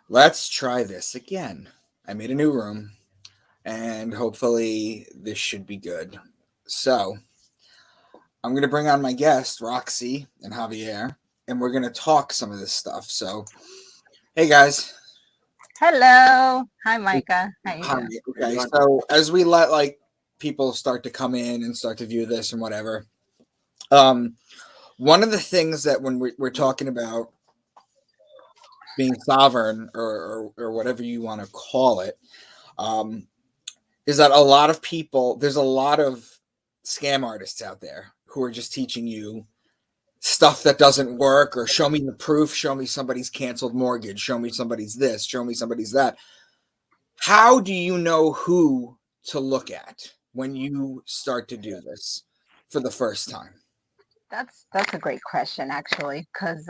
Let's try this again. I made a new room, and hopefully this should be good. So I'm gonna bring on my guest, Roxy and Javier, and we're gonna talk some of this stuff. So, hey guys. Hello. Hi, Micah. How you Hi. doing? How you Okay, doing? so as we let people start to come in and start to view this and whatever, um, one of the things that when we're talking about being sovereign or whatever you want to call it, um, is that a lot of people, there's a lot of scam artists out there who are just teaching you stuff that doesn't work, or show me the proof, show me somebody's canceled mortgage, show me somebody's this, show me somebody's that. How do you know who to look at when you start to do this for the first time? That's a great question, actually, because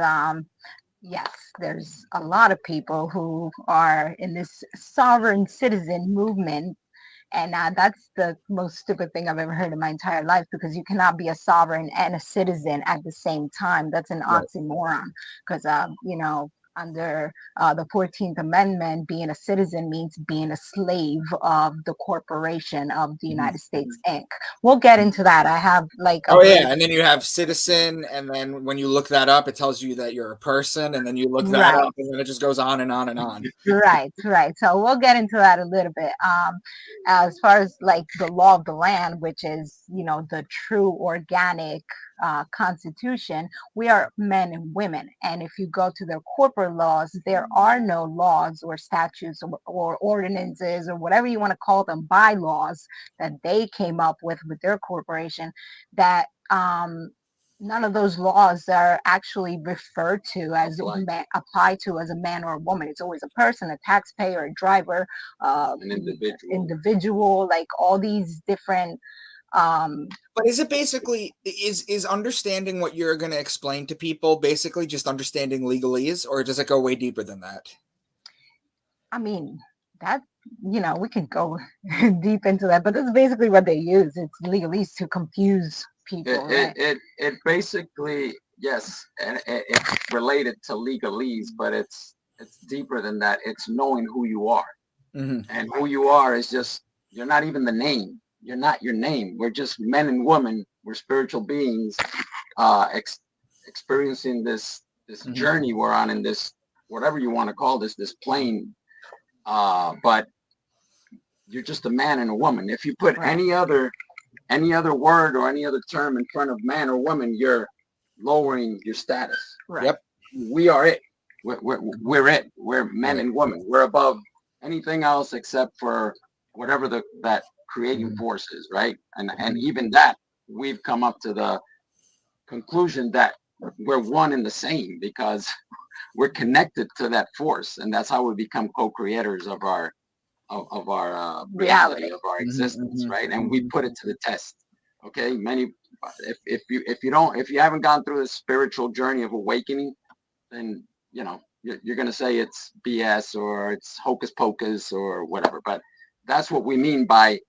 yes, there's a lot of people who are in this sovereign citizen movement. And that's the most stupid thing I've ever heard in my entire life, because you cannot be a sovereign and a citizen at the same time. That's an Right. oxymoron. Because, under the 14th Amendment, being a citizen means being a slave of the corporation of the Mhm. United States Inc. We'll get into that. I have like a Oh very yeah, and then you have citizen, and then when you look that up, it tells you that you're a person, and then you look that right. up, and then it just goes on and on and on. Right, right. So we'll get into that a little bit. As far as like the law of the land, which is, the true organic constitution, we are men and women. And if you go to their corporate laws, there are no laws or statutes or ordinances or whatever you want to call them, bylaws that they came up with their corporation that none of those laws are actually referred to as apply to as a man or a woman. It's always a person, a taxpayer, a driver, An individual. individual, like all these different. Um, But is it basically is understanding what you're going to explain to people basically just understanding legalese, or does it go way deeper than that? I mean, that, we can go deep into that, but that's basically what they use. It's legalese to confuse It people, it right? it, it basically, yes, and it's related to legalese, but it's deeper than that. It's knowing who you are, Mm-hmm. and who you are is just, you're not even the name. You're not your name. We're just men and women. We're spiritual beings, uh, ex- experiencing this Mm-hmm. journey we're on in this, whatever you want to call this plane. But you're just a man and a woman. If you put Right, any other word or any other term in front of man or woman, you're lowering your status. right. Yep. We are it. We're it. We're men Right. and women. We're above anything else except for whatever that creating Mm-hmm. force is, right? And Mm-hmm. even that, we've come up to the conclusion that we're one and the same, because we're connected to that force, and that's how we become co-creators of our reality, of our existence, Mm-hmm. right? And we Mm-hmm. put it to the test. Okay, many, if you haven't gone through this spiritual journey of awakening, then you're going to say it's BS or it's hocus pocus or whatever. But that's what we mean by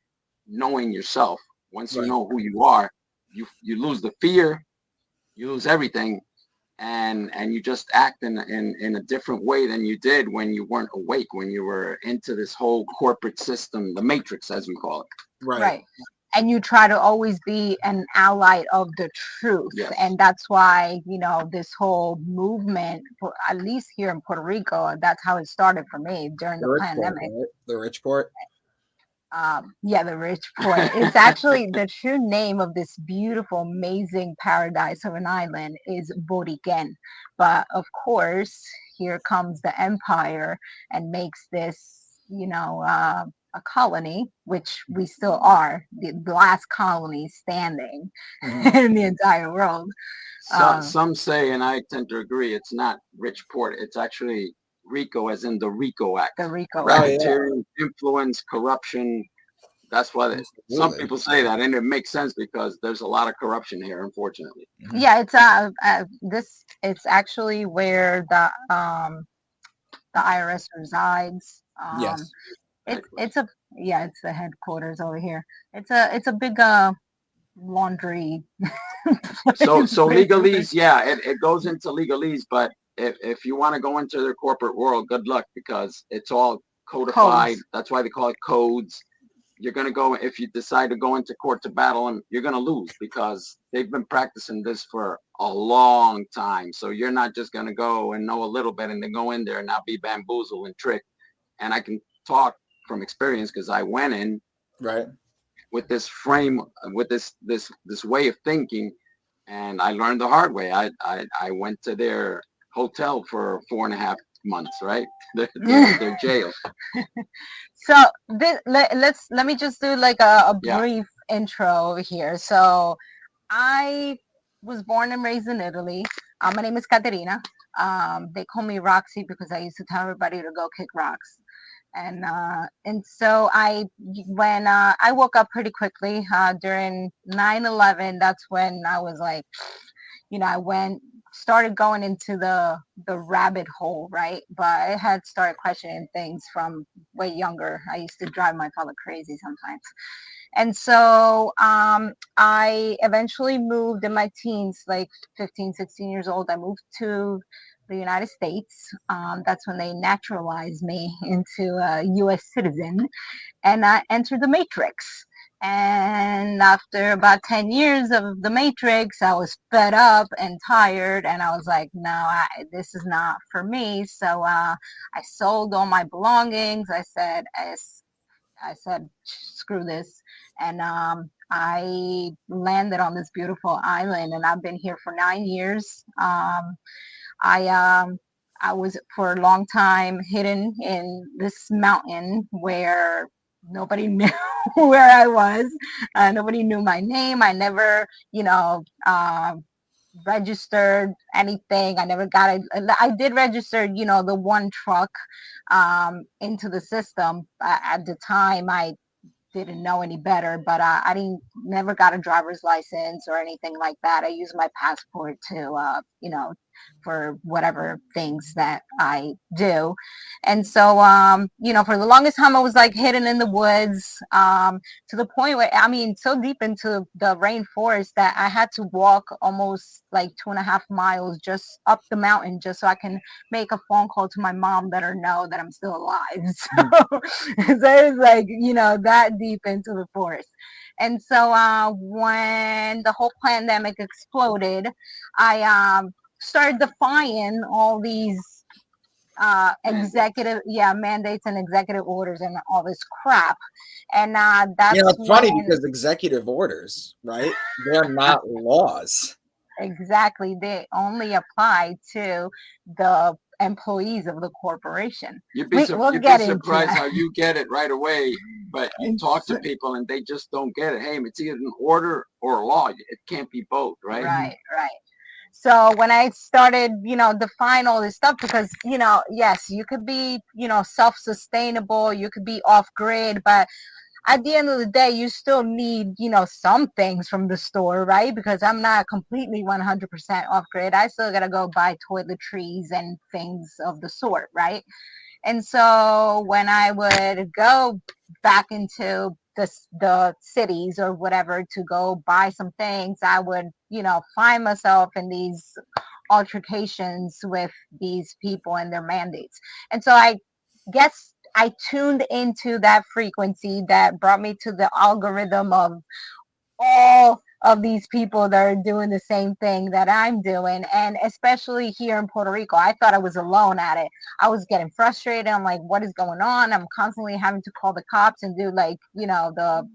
knowing yourself. Once you Right. know who you are, you lose the fear, you lose everything, and you just act in a different way than you did when you weren't awake, when you were into this whole corporate system, the matrix as we call it. Right. Right. And you try to always be an ally of the truth. Yes. And that's why, this whole movement, at least here in Puerto Rico, that's how it started for me during The the rich port, pandemic. right? The rich port. Yeah, the rich port. It's actually the true name of this beautiful, amazing paradise of an island is Boriken. But of course, here comes the empire and makes this, a colony, which we still are, the last colony standing Mm-hmm. in the entire world. Um, Some say, and I tend to agree, it's not rich port, it's actually RICO, as in the RICO Act. the Rico Oh Act. yeah, Racketeering, influence, corruption. That's why some absolutely. people say that, and it makes sense because there's a lot of corruption here, unfortunately. Mm-hmm. Yeah, it's actually where the IRS resides. Yes. It's a yeah, it's the headquarters over here. It's a big laundry So place, so basically. legalese, yeah, it goes into legalese, but if you want to go into their corporate world, good luck, because it's all codified. Codes. That's why they call it codes. You're going to go, if you decide to go into court to battle them, you're going to lose, because they've been practicing this for a long time. So you're not just going to go and know a little bit and then go in there and not be bamboozled and tricked. And I can talk from experience, because I went in Right. with this frame, with this way of thinking, and I learned the hard way. I went to their hotel for 4.5 months, right? Their jail. So let me just do like a Yeah. brief intro here. So I was born and raised in Italy. My name is Caterina. They call me Roxy because I used to tell everybody to go kick rocks. And so when I woke up pretty quickly during 9/11. That's when I was like, I started going into the rabbit hole, right? But I had started questioning things from way younger. I used to drive my father crazy sometimes. And so I eventually moved in my teens, like 15, 16 years old. I moved to the United States. That's when they naturalized me into a US citizen, and I entered the Matrix. And after about 10 years of the Matrix, I was fed up and tired, and I was like, no, this is not for me. So I sold all my belongings. I said, screw this. And I landed on this beautiful island, and I've been here for 9 years. I um, I was for a long time hidden in this mountain where nobody knew where I was. Nobody knew my name. I never, registered anything. I never got it. I did register, the one truck into the system. At the time, I didn't know any better, but I didn't never got a driver's license or anything like that. I used my passport to, for whatever things that I do. And so, for the longest time, I was like hidden in the woods, to the point where, I mean, so deep into the rainforest that I had to walk almost like 2.5 miles just up the mountain just so I can make a phone call to my mom, let her know that I'm still alive. So it was like, that deep into the forest. And so when the whole pandemic exploded, I started defying all these executive mandates and executive orders and all this crap. And that's It's funny when because executive orders, right? They're not laws. exactly they only apply to the employees of the corporation. You'd be surprised how you get it right away, but you talk to people and they just don't get it. Hey, it's either an order or a law. It can't be both, right? Right. So when I started, define all this stuff, because, yes, you could be, self-sustainable, you could be off grid, but at the end of the day, you still need, some things from the store, right? Because I'm not completely 100% off grid. I still got to go buy toiletries and things of the sort, right? And so when I would go back into the cities or whatever to go buy some things, I would, find myself in these altercations with these people and their mandates. And so I guess I tuned into that frequency that brought me to the algorithm of all of these people that are doing the same thing that I'm doing. And especially here in Puerto Rico, I thought I was alone at it. I was getting frustrated. I'm like, what is going on? I'm constantly having to call the cops and do like, the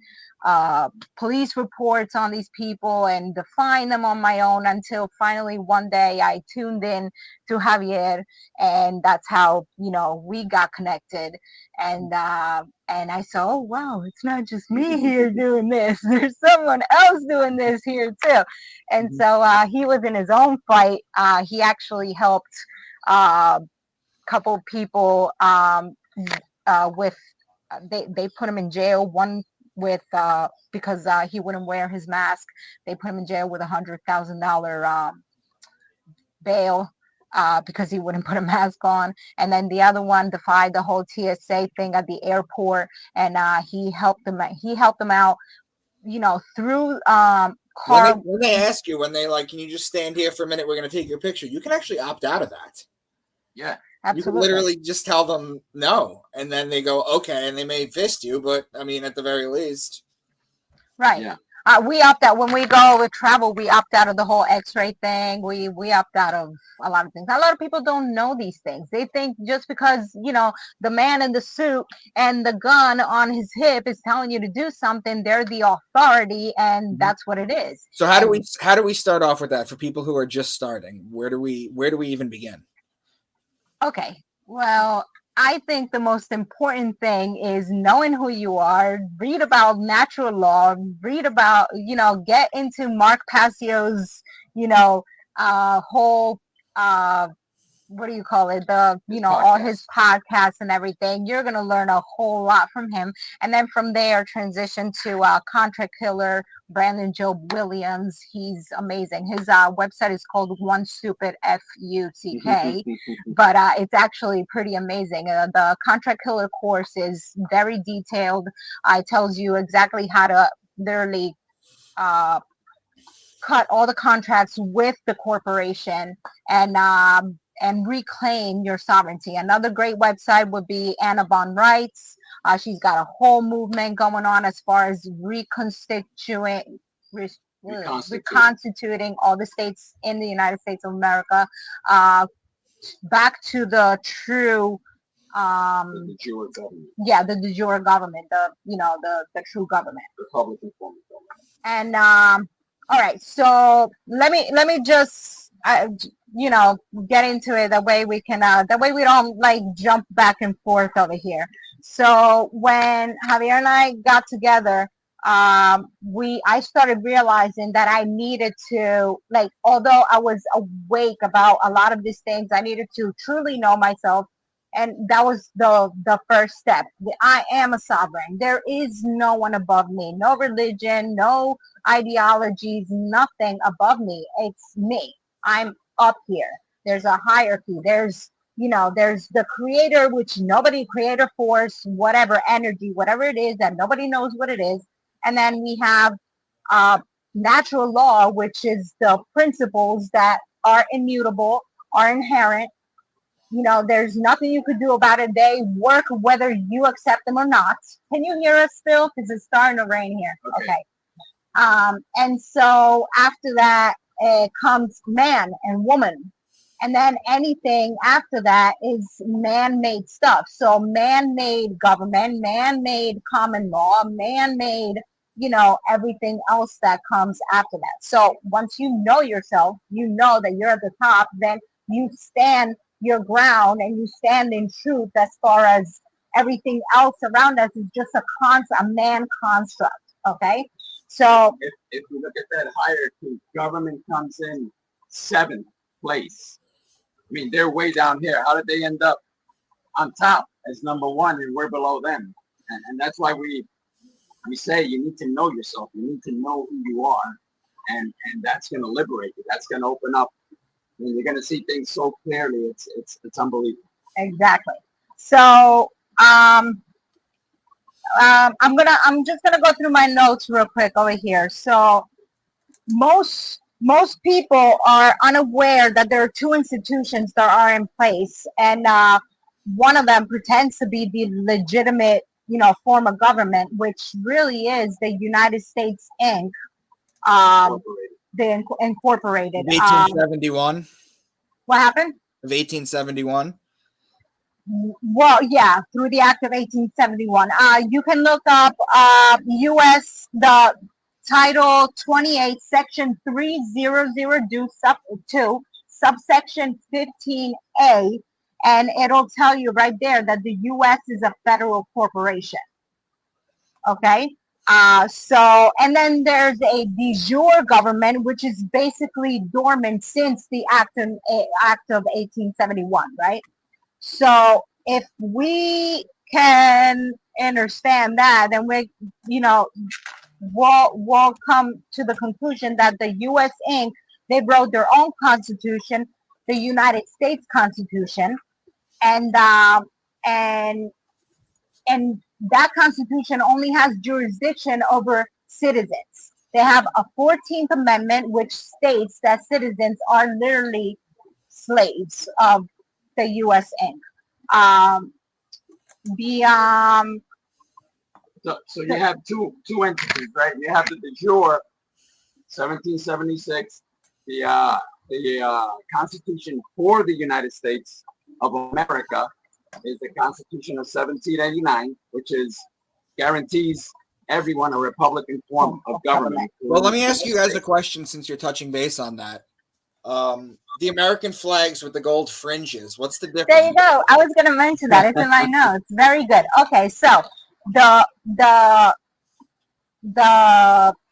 police reports on these people and define them on my own, until finally one day I tuned in to Javier, and that's how, we got connected. And I saw, oh wow, it's not just me here doing this. There's someone else doing this here too. And so he was in his own fight. He actually helped a couple people with they put him in jail. One with because he wouldn't wear his mask. They put him in jail with $100,000 bail. Because he wouldn't put a mask on. And then the other one defied the whole TSA thing at the airport, and he helped them. He helped them out, through car. When they ask you, when they like, can you just stand here for a minute? We're going to take your picture. You can actually opt out of that. Yeah. You can Absolutely. literally just tell them no, and then they go okay, and they may fist you, but I mean, at the very least, Right. Yeah. We opt out when we go with travel. We opt out of the whole X-ray thing. We opt out of a lot of things. A lot of people don't know these things. They think just because the man in the suit and the gun on his hip is telling you to do something, they're the authority, and that's what it is. So how And do we start off with that for people who are just starting? Where do we even begin? okay, well, I think the most important thing is knowing who you are, read about natural law, read about, get into Mark Passio's, whole what do you call it, all his podcasts and everything. You're going to learn a whole lot from him, and then from there transition to Contract Killer Brandon Job Williams. He's amazing. His website is called One Stupid FUTK, but it's actually pretty amazing. The Contract Killer course is very detailed. It tells you exactly how to literally cut all the contracts with the corporation and reclaim your sovereignty. Another great website would be Anna Von Rights. She's got a whole movement going on as far as reconstituting all the states in the United States of America back to the true The de jure government. yeah, the de jure government, the true government. Republican form of government. And all right, so let me just get into it. That way we can that way we don't like jump back and forth over here. So when Javier and I got together, I started realizing that I needed to, like, although I was awake about a lot of these things, I needed to truly know myself. And that was the first step. I am a sovereign. There is no one above me. No religion, no ideologies, nothing above me. It's me. I'm up here. There's a hierarchy. There's the creator, which nobody, creator force, whatever energy, whatever it is that nobody knows what it is. And then we have uh, natural law, which is the principles that are immutable, are inherent. There's nothing you could do about it. They work whether you accept them or not. Can you hear us still? Because it's starting to rain here. Okay. And so after that comes man and woman. And then anything after that is man-made stuff. So man-made government, man-made common law, man-made, everything else that comes after that. So once you know yourself, you know that you're at the top, then you stand your ground and you stand in truth as far as everything else around us is just a man construct. Okay. So if we look at that hierarchy, government comes in 7th place. I mean, they're way down here. How did they end up on top as number 1 and we're below them? And that's why we say you need to know yourself. You need to know who you are. And that's going to liberate you. That's going to open up. I mean, you're going to see things so clearly. It's unbelievable. Exactly. So I'm just gonna go through my notes real quick over here. So most people are unaware that there are 2 institutions that are in place, and one of them pretends to be the legitimate, form of government, which really is the United States Inc. The incorporated. 1871. What happened? Of 1871. Well, yeah, through the Act of 1871. You can look up U.S. the Title 28, Section 300 subsection 15A, and it'll tell you right there that the U.S. is a federal corporation. Okay. So, and then there's a de jure government, which is basically dormant since the Act of 1871, right? So if we can understand that, then we'll come to the conclusion that the U.S. Inc. they wrote their own constitution, the United States Constitution, and that constitution only has jurisdiction over citizens. They have a 14th Amendment, which states that citizens are literally slaves of the U.S. Inc. Um, the So you have two entities, right? You have the de jure 1776, the Constitution for the United States of America is the Constitution of 1789, which is guarantees everyone a republican form of government. Well, let me ask you guys a question since you're touching base on that. The American flags with the gold fringes. What's the difference? There you go. I was going to mention that. It's in my notes. Very good. Okay, so the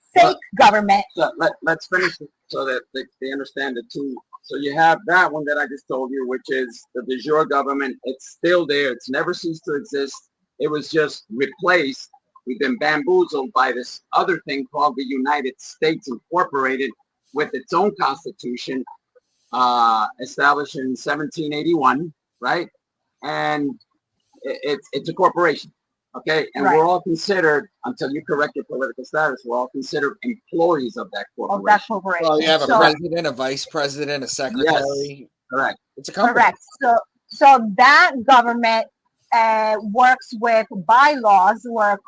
state government. So let's finish it so that they understand it too. So you have that one that I just told you, which is the de jure government. It's still there. It's never ceased to exist. It was just replaced. We've been bamboozled by this other thing called the United States Incorporated with its own constitution, established in 1781, right? And it's a corporation, okay? And Right. we're all considered, until you correct your political status, we're all considered employees of that corporation. Of that corporation. Well, you have a So- president, a vice president, a secretary. Correct. It's a company. Correct. So that government works with bylaws or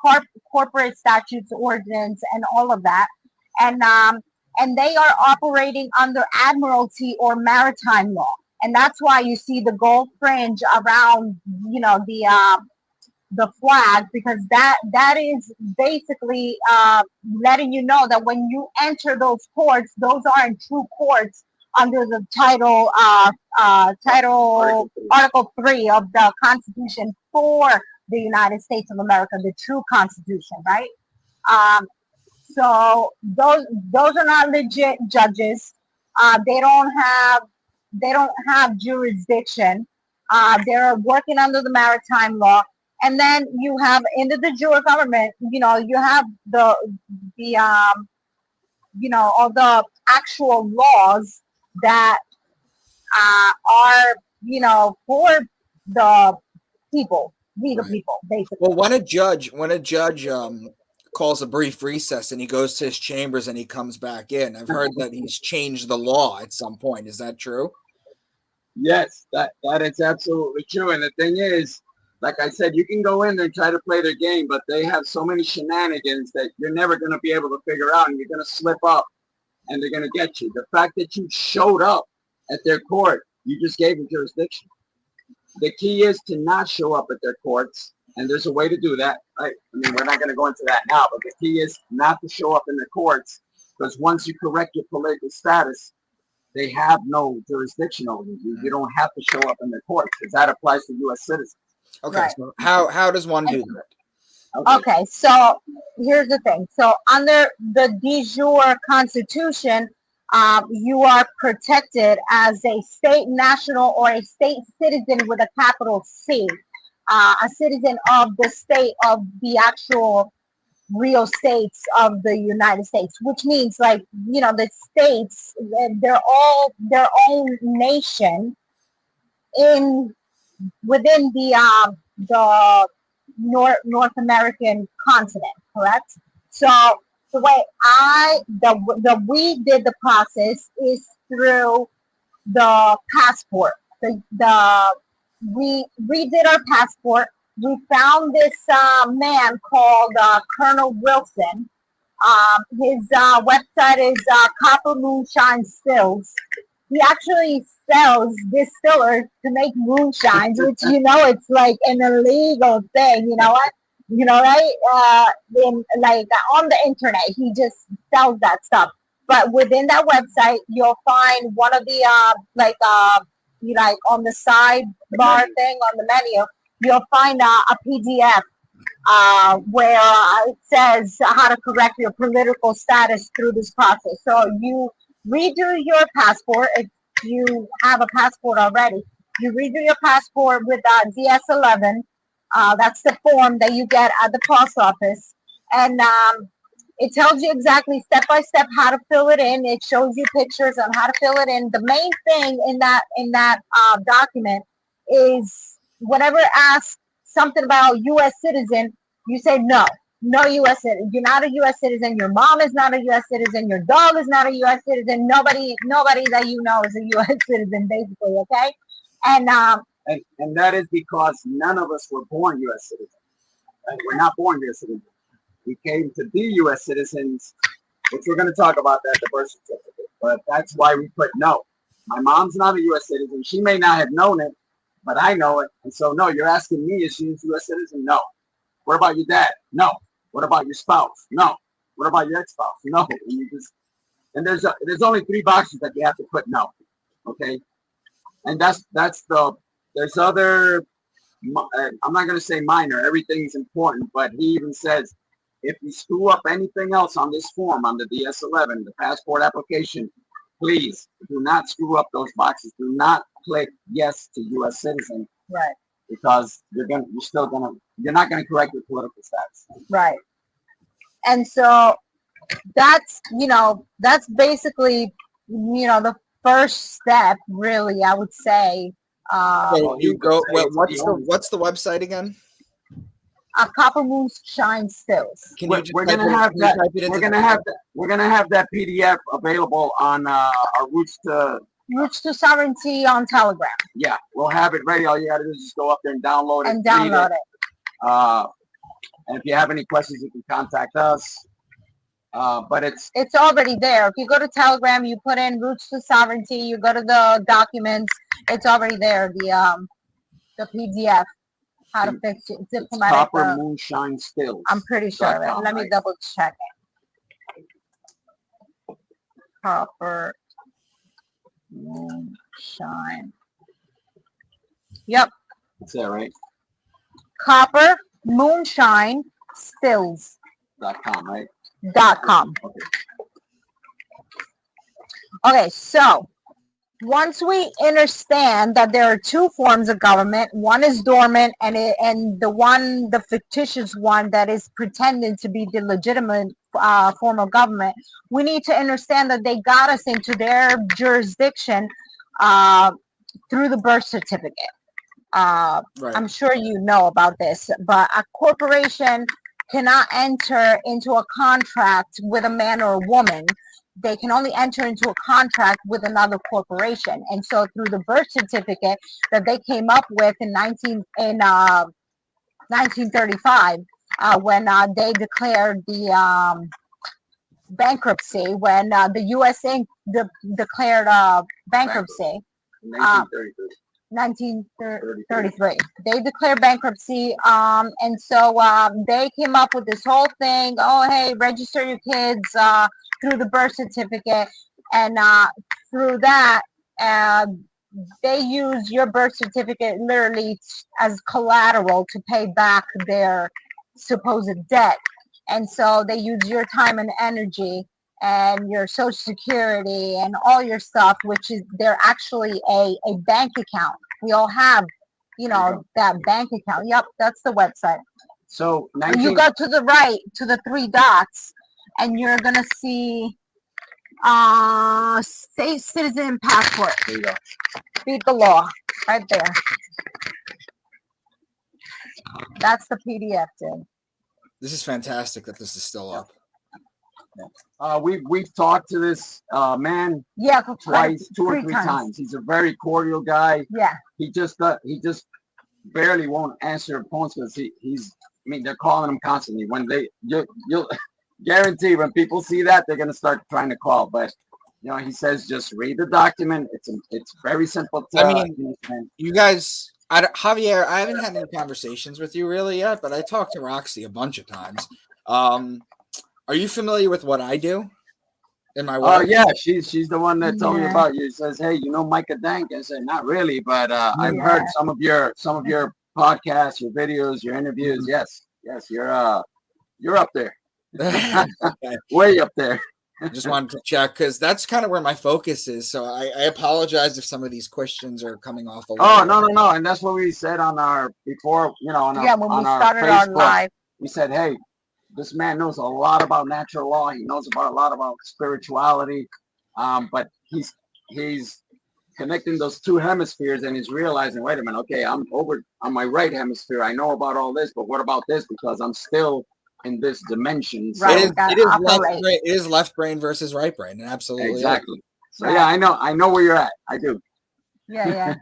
corporate statutes, ordinance, and all of that, and they are operating under admiralty or maritime law, and that's why you see the gold fringe around, the flag, because that is basically letting you know that when you enter those courts, those aren't true courts under the Article 3 of the Constitution for the United States of America, the true Constitution, right? So those are not legit judges. They don't have jurisdiction. They're working under the maritime law. And then you have in the de jure government, you have all the actual laws that are, for the people, the people, basically. Well, when a judge calls a brief recess and he goes to his chambers and he comes back in, I've heard that he's changed the law at some point. Is that true? Yes, that is absolutely true. And the thing is, like I said, you can go in there and try to play their game, but they have so many shenanigans that you're never going to be able to figure out, and you're going to slip up and they're going to get you. The fact that you showed up at their court, you just gave them jurisdiction. The key is to not show up at their courts, and there's a way to do that, right? I mean, we're not going to go into that now, but the key is not to show up in the courts, because once you correct your political status, they have no jurisdiction over you. You don't have to show up in the courts, because that applies to U.S. citizens. Okay, Right. so how does one do that? Okay, so here's the thing. So under the de jure Constitution, you are protected as a state national or a state citizen with a capital C, a citizen of the state of the actual real states of the United States, which means the states, they're all their own nation within the North American continent, correct? So the way we did the process is through the passport. We redid our passport. We found this man called Colonel Wilson. His website is Copper Moonshine Stills. He actually sells distillers to make moonshines, which it's like an illegal thing. You know what? Right? On the internet, he just sells that stuff. But within that website, you'll find one of the on the sidebar thing on the menu, you'll find a PDF where it says how to correct your political status through this process. So you redo your passport if you have a passport already. You redo your passport with DS11. That's the form that you get at the post office, and it tells you exactly step by step how to fill it in. It shows you pictures on how to fill it in. The main thing in that document is whenever it asks something about U.S. citizen, you say no U.S. citizen. You're not a U.S. citizen. Your mom is not a U.S. citizen. Your dog is not a U.S. citizen. Nobody that you know is a U.S. citizen, basically. Okay, and And that is because none of us were born U.S. citizens. Right? We're not born U.S. citizens. We came to be U.S. citizens, which we're going to talk about that, the birth certificate. But that's why we put no. My mom's not a U.S. citizen. She may not have known it, but I know it. And so, no, you're asking me, is she a U.S. citizen? No. What about your dad? No. What about your spouse? No. What about your ex-spouse? No. And there's only 3 boxes that you have to put no. Okay. And there's other, I'm not going to say minor, everything's important, but he even says, if you screw up anything else on this form, on the DS-11, the passport application, please do not screw up those boxes. Do not click yes to U.S. citizen. Right. Because you're not gonna correct your political status. Right. And so that's basically, the first step, really, I would say. So you go. What's the website again? Copper Moonshine Stills. We're gonna have that PDF available on our Roots to Sovereignty on Telegram. Yeah, we'll have it ready. All you gotta do is just go up there and download it. And if you have any questions, you can contact us. But it's already there. If you go to Telegram, you put in Roots to Sovereignty, you go to the documents, it's already there. The PDF, how to fix it, diplomatic. Copper Moonshine Stills. I'm pretty sure. Let me double check it. Copper Moonshine. Yep. That's that right? Copper Moonshine Stills.com, right? .com. Okay, so once we understand that there are 2 forms of government, one is dormant, and the fictitious one that is pretending to be the legitimate form of government, we need to understand that they got us into their jurisdiction through the birth certificate. Right. I'm sure you know about this, but a corporation cannot enter into a contract with a man or a woman. They can only enter into a contract with another corporation. And so through the birth certificate that they came up with in 1935, when they declared the bankruptcy, when the U.S. Inc. declared bankruptcy. 1933. They declared bankruptcy, and so they came up with this whole thing. Oh, hey, register your kids through the birth certificate, and through that, they use your birth certificate literally as collateral to pay back their supposed debt. And so they use your time and energy and your social security and all your stuff, which is, they're actually a bank account. We all have, that bank account. Yep, that's the website. So you go to the right, to the 3 dots, and you're going to see state citizen passport. There you go. Beat the law, right there. That's the PDF, dude. This is fantastic that this is still up. We've talked to this man twice, 2 or 3 times. He's a very cordial guy. Yeah. He just barely won't answer phones because they're calling him constantly. When you'll guarantee when people see that, they're gonna start trying to call. But he says just read the document. It's very simple to understand. You guys, Javier, I haven't had any conversations with you really yet, but I talked to Rocsi a bunch of times. Are you familiar with what I do in my work? Yeah, she's the one that told me about you. She says, hey, Micah Dank? I said, not really, but I've heard some of your podcasts, your videos, your interviews. Yes, you're up there. Way up there. I just wanted to check because that's kind of where my focus is. So I apologize if some of these questions are coming off a little. Oh, no. And that's what we said on our before, when we started our live. We said, hey, this man knows a lot about natural law. He knows a lot about spirituality. But he's connecting those 2 hemispheres, and he's realizing, wait a minute, okay, I'm over on my right hemisphere. I know about all this, but what about this? Because I'm still in this dimension. So right. It is left brain versus right brain. And absolutely. Exactly. So yeah, I know where you're at. I do. Yeah.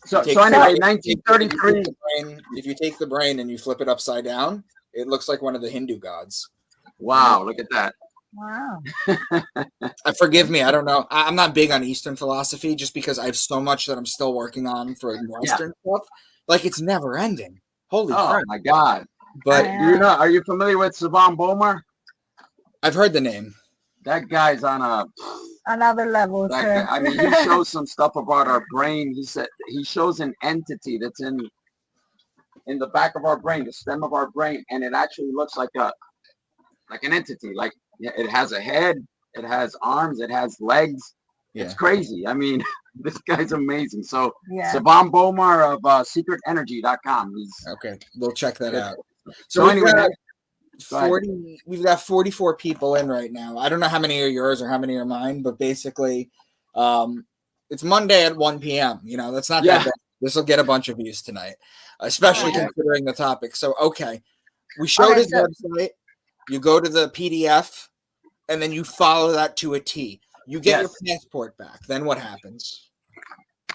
So Take- anyway, if 1933. if you take the brain and you flip it upside down, it looks like one of the Hindu gods. Wow, look at that. Wow. Forgive me, I don't know. I'm not big on Eastern philosophy just because I have so much that I'm still working on for Western stuff. Like it's never ending. Holy Oh crap! my God. But Are you familiar with Savan Bomar? I've heard the name. That guy's on another level. I mean, he shows some stuff about our brain. He said he shows an entity that's in the back of our brain, the stem of our brain, and it actually looks like an entity. Like it has a head, it has arms, it has legs. Yeah. It's crazy. I mean, this guy's amazing. So Savan Bomar of secretenergy.com. Okay, we'll check that out. So anyway, we've got 44 people in right now. I don't know how many are yours or how many are mine, but basically it's Monday at 1 p.m. You know, that's not that bad. This will get a bunch of views tonight, especially considering the topic. So, okay. We showed his website. You go to the PDF and then you follow that to a T. You get your passport back. Then what happens?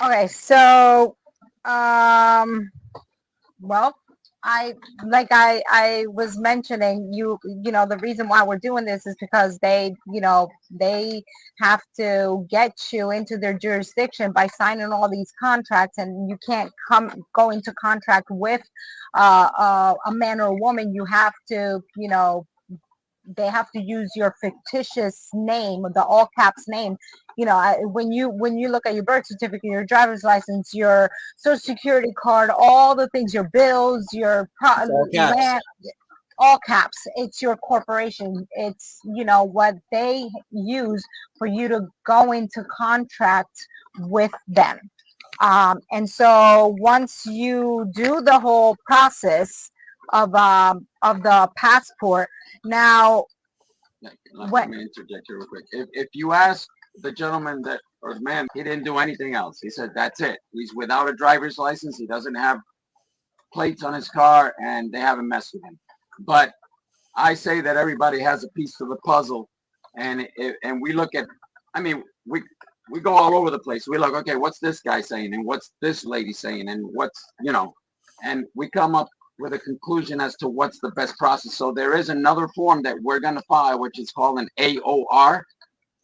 Okay. So, well, I was mentioning, you know, the reason why we're doing this is because they have to get you into their jurisdiction by signing all these contracts, and you can't go into contract with a man or a woman. You have to, they have to use your fictitious name, the all caps name. When you look at your birth certificate, your driver's license, your social security card, all the things, your bills, your land, all caps. It's your corporation. It's what they use for you to go into contract with them. And so once you do the whole process of the passport, now let me interject here real quick. If you ask the gentleman or the man, he didn't do anything else. He said that's it. He's without a driver's license. He doesn't have plates on his car, and they haven't messed with him. But I say that everybody has a piece of the puzzle, and we look at. I mean, we go all over the place. We look, okay, what's this guy saying, and what's this lady saying, and what's and we come up with a conclusion as to what's the best process. So there is another form that we're going to file, which is called an AOR.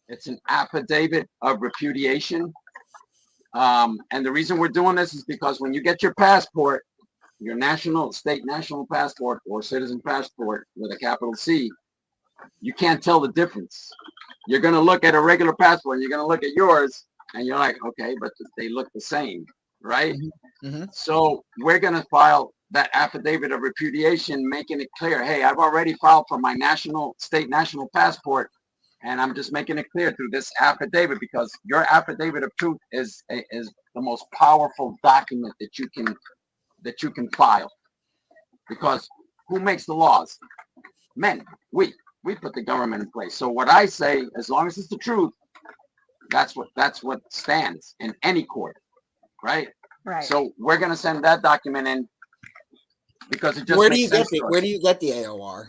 It's an affidavit of repudiation. And the reason we're doing this is because when you get your passport, your state national passport or citizen passport with a capital C, you can't tell the difference. You're going to look at a regular passport and you're going to look at yours and you're like, okay, but they look the same, right? Mm-hmm. So we're going to file that affidavit of repudiation, making it clear, hey, I've already filed for my state national passport, and I'm just making it clear through this affidavit, because your affidavit of truth is the most powerful document that you can file. Because who makes the laws? Men. We put the government in place. So what I say, as long as it's the truth, that's what stands in any court, right? Right. So we're going to send that document in because it just where makes sense. Where do you get the AOR?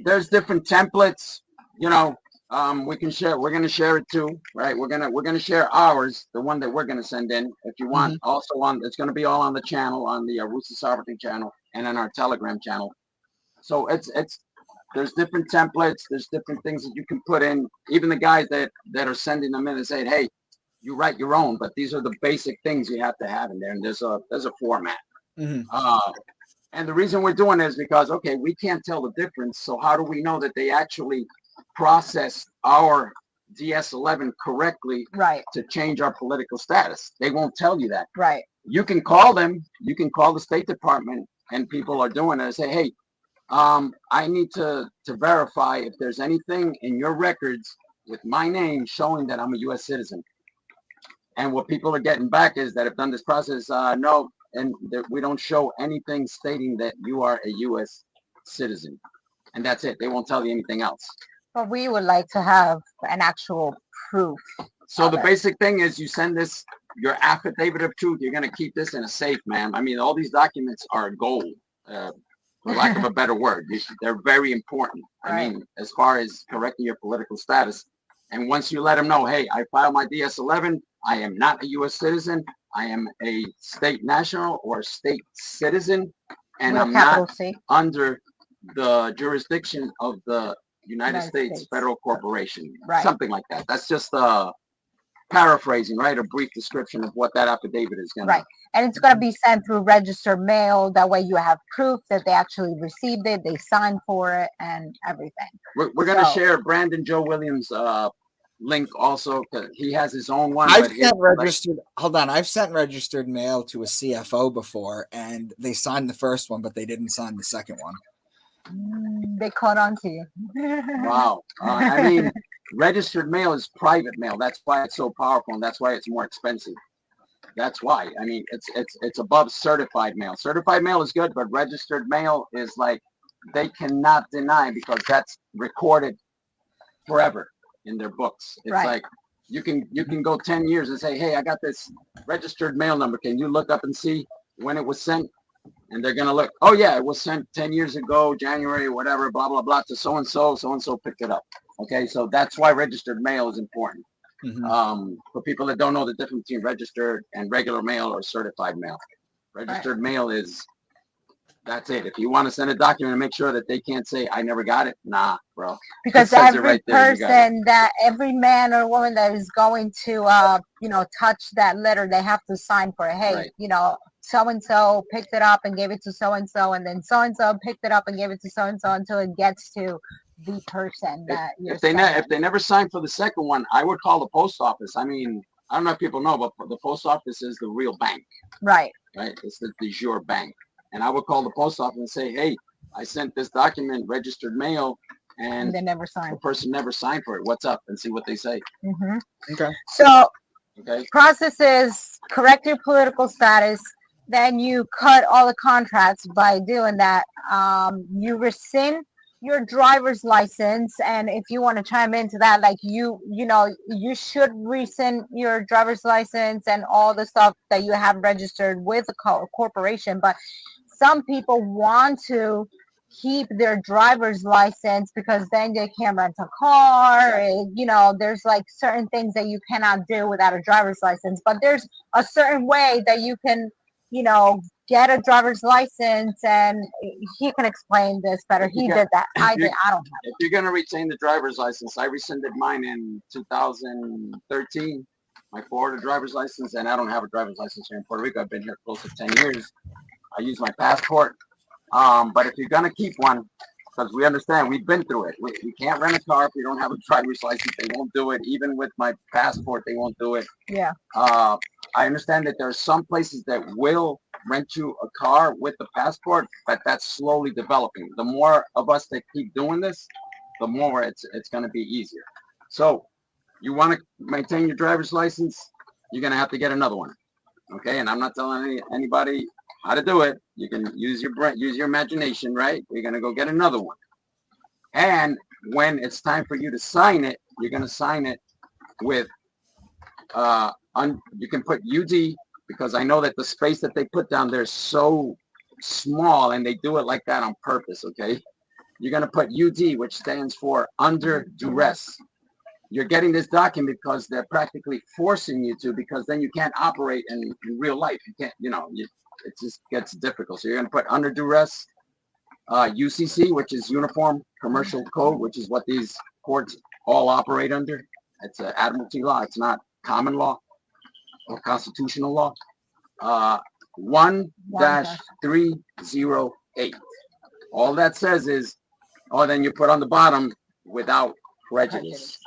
There's different templates. We can share. We're going to share it too, right? We're gonna share ours, the one that we're going to send in. If you want, also it's going to be all on the channel, on the Roots Sovereignty channel, and on our Telegram channel. So there's different templates. There's different things that you can put in. Even the guys that are sending them in and saying, hey, you write your own, but these are the basic things you have to have in there, and there's a format. Mm-hmm. And the reason we're doing it is because, okay, we can't tell the difference. So how do we know that they actually processed our DS-11 correctly, right, to change our political status? They won't tell you that. Right. You can call them. You can call the State Department, and people are doing it and say, hey, I need to verify if there's anything in your records with my name showing that I'm a U.S. citizen. And what people are getting back is that have done this process, no, and we don't show anything stating that you are a U.S. citizen. And that's it. They won't tell you anything else. But we would like to have an actual proof. So the basic thing is you send your affidavit of truth. You're going to keep this in a safe, ma'am. I mean, all these documents are gold, for lack of a better word. They're very important. Right. I mean, as far as correcting your political status. And once you let them know, hey, I filed my DS-11. I am not a U.S. citizen. I am a state national or state citizen, and With a I'm capital not C. under the jurisdiction of the United United States States. federal corporation. Right. Something like that. That's just paraphrasing, right? A brief description of what that affidavit is going to. Right. And it's going to be sent through registered mail. That way you have proof that they actually received it, they signed for it, and everything. We're going to share Brandon Joe Williams' link also, because he has his own one. I've sent registered. Hold on, I've sent registered mail to a CFO before, and they signed the first one, but they didn't sign the second one. They caught on to you. Wow. I mean, registered mail is private mail. That's why it's so powerful, and that's why it's more expensive. That's why. I mean, it's above certified mail. Certified mail is good, but registered mail is like they cannot deny, because that's recorded forever in their books. It's Right. like you can go 10 years and say, hey, I got this registered mail number. Can you look up and see when it was sent? And they're going to look, oh yeah, it was sent 10 years ago, January, whatever, blah, blah, blah, to so-and-so picked it up. Okay, so that's why registered mail is important. For people that don't know the difference between registered and regular mail or certified mail. Registered mail is, that's it. If you want to send a document and make sure that they can't say, I never got it, nah, bro. Because It says it every right there, you got it. person that, every man or woman that is going to, touch that letter, they have to sign for it. Hey, Right. So-and-so picked it up and gave it to so-and-so, and then so-and-so picked it up and gave it to so-and-so until it gets to the person that you're If they never sign for the second one, I would call the post office. I mean, I don't know if people know, but the post office is the real bank. Right. Right? It's the de jure bank. And I would call the post office and say, hey, I sent this document, registered mail, and they never signed. The person never signed for it. What's up? And see what they say. Okay. So Okay. process is correct your political status. Then you cut all the contracts. By doing that, you rescind your driver's license. And if you want to chime into that, like you should rescind your driver's license and all the stuff that you have registered with a corporation. But some people want to keep their driver's license because then they can rent a car. There's like certain things that you cannot do without a driver's license, but there's a certain way that you can, get a driver's license, and he can explain this better. He did that. I don't have it. If you're going to retain the driver's license, I rescinded mine in 2013, my Florida driver's license, and I don't have a driver's license here in Puerto Rico. I've been here close to 10 years. I use my passport. But if you're going to keep one, because we understand, we've been through it. We can't rent a car if you don't have a driver's license. They won't do it. Even with my passport, they won't do it. Yeah. I understand that there are some places that will rent you a car with the passport, but that's slowly developing. The more of us that keep doing this, the more it's going to be easier. So you want to maintain your driver's license, you're going to have to get another one. Okay, and I'm not telling anybody how to do it. You can use your brain, use your imagination, right? You're going to go get another one. And when it's time for you to sign it, you're going to sign it with, you can put UD, because I know that the space that they put down there is so small, and they do it like that on purpose, okay? You're going to put UD, which stands for under duress. You're getting this document because they're practically forcing you to, because then you can't operate in real life. You can't, it just gets difficult. So you're going to put under duress, UCC, which is Uniform Commercial Code, which is what these courts all operate under. It's an admiralty law. It's not common law or constitutional law. 1-308. All that says is, then you put on the bottom, without prejudice.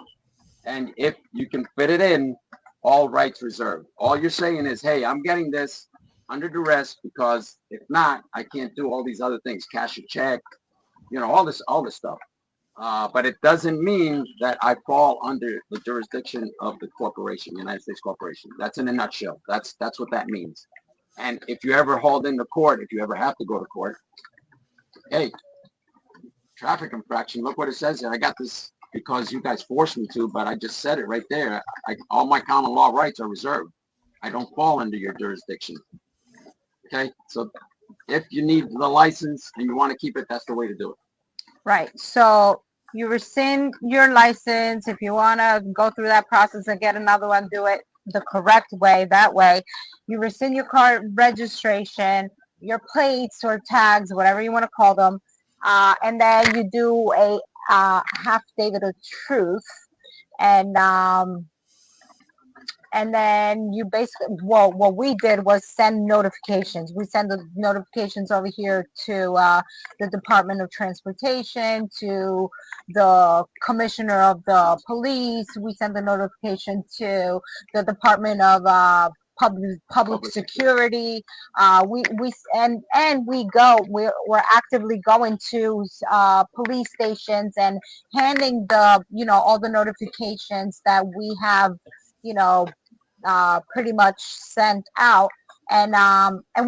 And if you can fit it in, all rights reserved. All you're saying is, hey, I'm getting this under duress, because if not, I can't do all these other things, cash a check, all this stuff. But it doesn't mean that I fall under the jurisdiction of the corporation, United States Corporation. That's in a nutshell. That's what that means. And if you ever hauled into court, if you ever have to go to court, hey, traffic infraction, look what it says here. I got this because you guys forced me to, but I just said it right there. All my common law rights are reserved. I don't fall under your jurisdiction. Okay, so if you need the license and you want to keep it, that's the way to do it. Right. So you rescind your license. If you want to go through that process and get another one, do it. the correct way. That way, you rescind your car registration, your plates or tags, whatever you want to call them, and then you do a affidavit of truth, and then you basically, well, what we did was send notifications. We send the notifications over here to the Department of Transportation, to the Commissioner of the Police. We send the notification to the Department of Public Security. And we're actively going to police stations and handing the, all the notifications that we have, pretty much sent out, and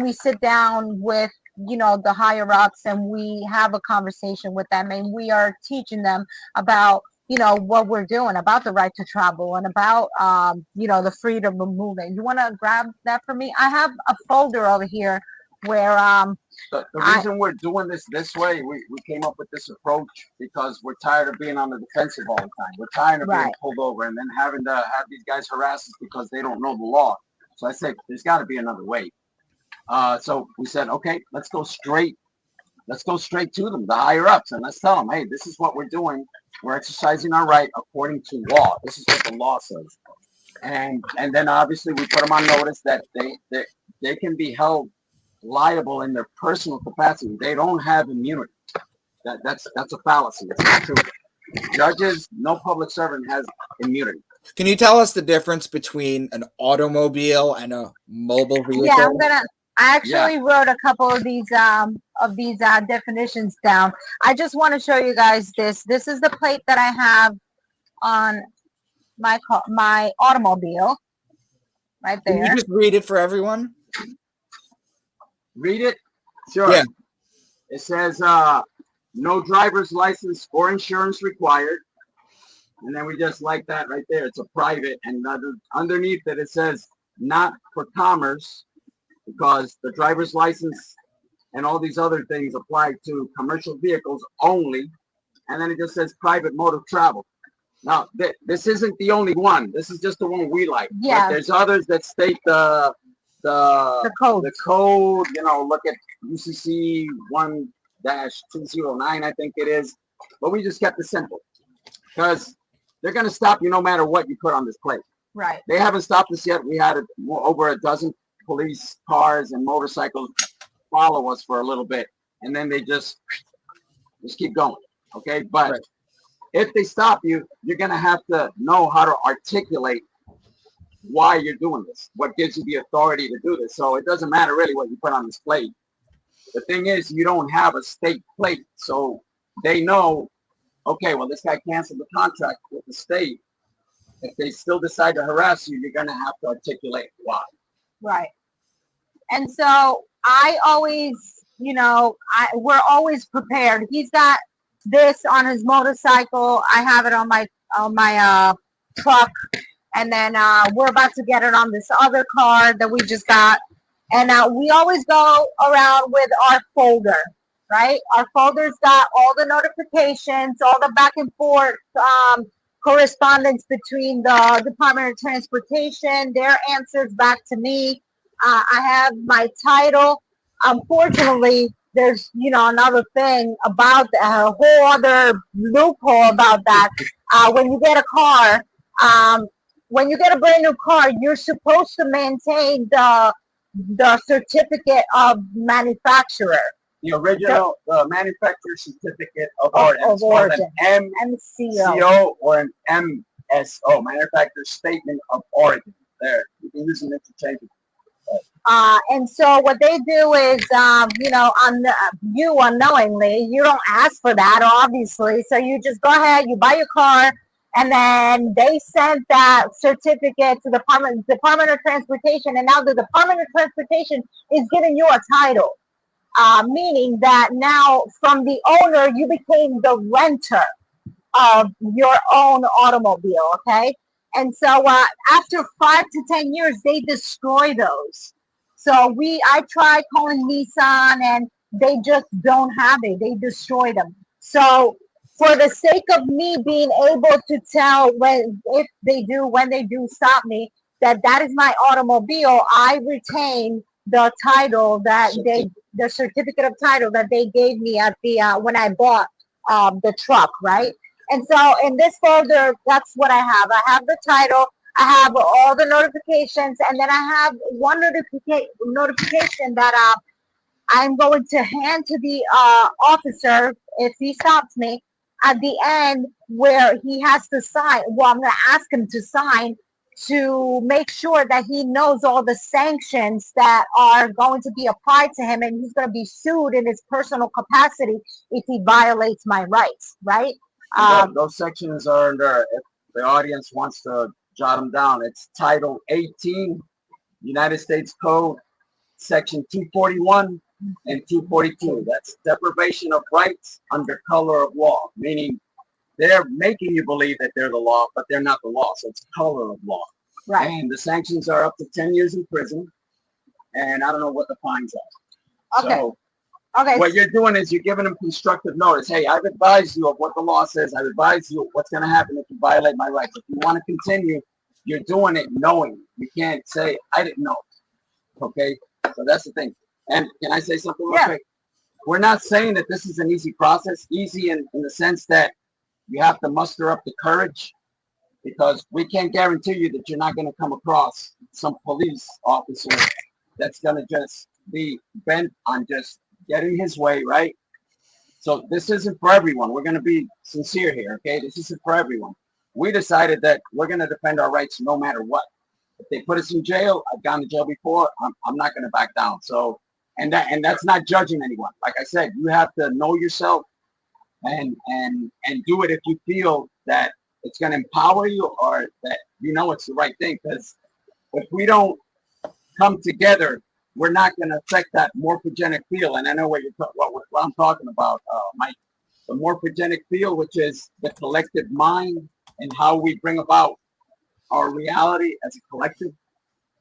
we sit down with, the higher ups, and we have a conversation with them, and we are teaching them about, what we're doing, about the right to travel, and about the freedom of movement. You want to grab that for me? I have a folder over here where the reason we're doing this way, we came up with this approach because we're tired of being on the defensive all the time. We're tired of being pulled over and then having to have these guys harass us because they don't know the law. So I said, there's got to be another way. So we said, okay, let's go straight to them, the higher ups, and let's tell them, hey, this is what we're doing. We're exercising our right according to law. This is what the law says. And then obviously we put them on notice that they can be held liable in their personal capacity. They don't have immunity. That's a fallacy. It's not true. Judges, no public servant has immunity. Can you tell us the difference between an automobile and a mobile vehicle? Yeah, I actually wrote a couple of these definitions down. I just want to show you guys this. This is the plate that I have on my automobile, right there. Can you just read it for everyone? Read it? Sure. Yeah. It says, no driver's license or insurance required. And then we just like that right there. It's a private. And underneath it, it says not for commerce, because the driver's license and all these other things apply to commercial vehicles only. And then it just says private mode of travel. Now, this isn't the only one. This is just the one we like. Yeah. But there's others that state the code. Look at UCC 1-209, I think it is. But we just kept it simple because they're going to stop you no matter what you put on this plate. Right. They haven't stopped us yet. We had over a dozen police cars and motorcycles follow us for a little bit, and then they just keep going. Okay, but if they stop you, you're going to have to know how to articulate why you're doing this, what gives you the authority to do this. So it doesn't matter really what you put on this plate. The thing is, you don't have a state plate, so they know, okay, well, this guy canceled the contract with the state. If they still decide to harass you, you're going to have to articulate why. Right. And so I always, we're always prepared. He's got this on his motorcycle. I have it on my truck. And then we're about to get it on this other car that we just got. And we always go around with our folder, right? Our folder's got all the notifications, all the back and forth correspondence between the Department of Transportation, their answers back to me. I have my title. Unfortunately, there's, another thing about a whole other loophole about that. When you get a car, when you get a brand new car, you're supposed to maintain the certificate of manufacturer. The original manufacturer certificate of origin. An MCO or an MSO, manufacturer statement of origin. There, you can use them interchangeably. And so what they do is, you unknowingly, you don't ask for that, obviously. So you just go ahead, you buy your car, and then they sent that certificate to the Department of Transportation, and now the Department of Transportation is giving you a title, meaning that now from the owner, you became the renter of your own automobile, okay? And so after 5 to 10 years, they destroy those. So I tried calling Nissan, and they just don't have it. They destroy them. So for the sake of me being able to tell when they do stop me, that is my automobile, I retain the title that the certificate of title that they gave me at the when I bought the truck, right? And so in this folder, that's what I have. I have the title, I have all the notifications, and then I have one notification that I'm going to hand to the officer if he stops me at the end, where he has to sign. Well, I'm going to ask him to sign to make sure that he knows all the sanctions that are going to be applied to him, and he's going to be sued in his personal capacity if he violates my rights, right? Those sections are under, if the audience wants to jot them down, it's Title 18, United States Code, Section 241 and 242. That's deprivation of rights under color of law, meaning they're making you believe that they're the law, but they're not the law. So it's color of law. Right. And the sanctions are up to 10 years in prison. And I don't know what the fines are. Okay. So Okay. what you're doing is you're giving them constructive notice. Hey, I've advised you of what the law says. I've advised you what's going to happen if you violate my rights. If you want to continue, you're doing it knowing. You can't say, I didn't know. Okay? So that's the thing. And can I say something real quick? We're not saying that this is an easy process. Easy in the sense that you have to muster up the courage, because we can't guarantee you that you're not going to come across some police officer that's going to just be bent on just getting his way, right? So this isn't for everyone. We're going to be sincere here, okay? This isn't for everyone. We decided that we're going to defend our rights no matter what. If they put us in jail, I've gone to jail before, I'm not going to back down. So, and that's not judging anyone. Like I said, you have to know yourself and do it if you feel that it's going to empower you, or that you know it's the right thing. Because if we don't come together, we're not going to affect that morphogenic field. And I know what I'm talking about, Mike. The morphogenic field, which is the collective mind and how we bring about our reality as a collective.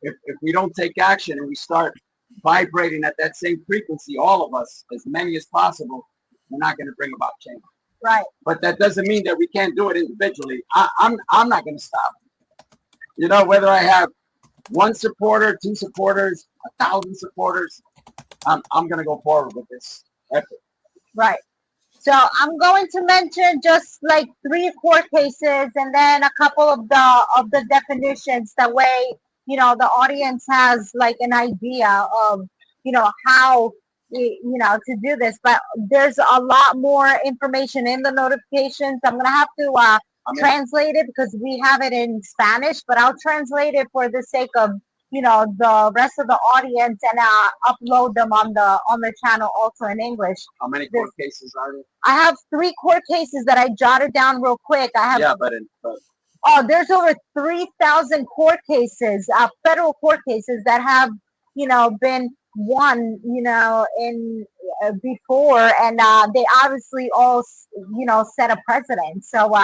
If we don't take action and we start vibrating at that same frequency, all of us, as many as possible, we're not going to bring about change. Right. But that doesn't mean that we can't do it individually. I'm not going to stop. You know, whether I have one supporter, two supporters, 1,000 supporters, I'm going to go forward with this effort. Right. So I'm going to mention just like 3 or 4 cases, and then a couple of the definitions. That way, you know, the audience has like an idea of, you know, how, you know, to do this. But there's a lot more information in the notifications. I'm gonna have to translate it because we have it in Spanish, but I'll translate it for the sake of, you know, the rest of the audience, and upload them on the channel also in English. How many court cases are there? I have 3 court cases that I jotted down real quick. I have but there's over 3,000 court cases, federal court cases that have, you know, been won, you know, in before, and they obviously all, you know, set a precedent. So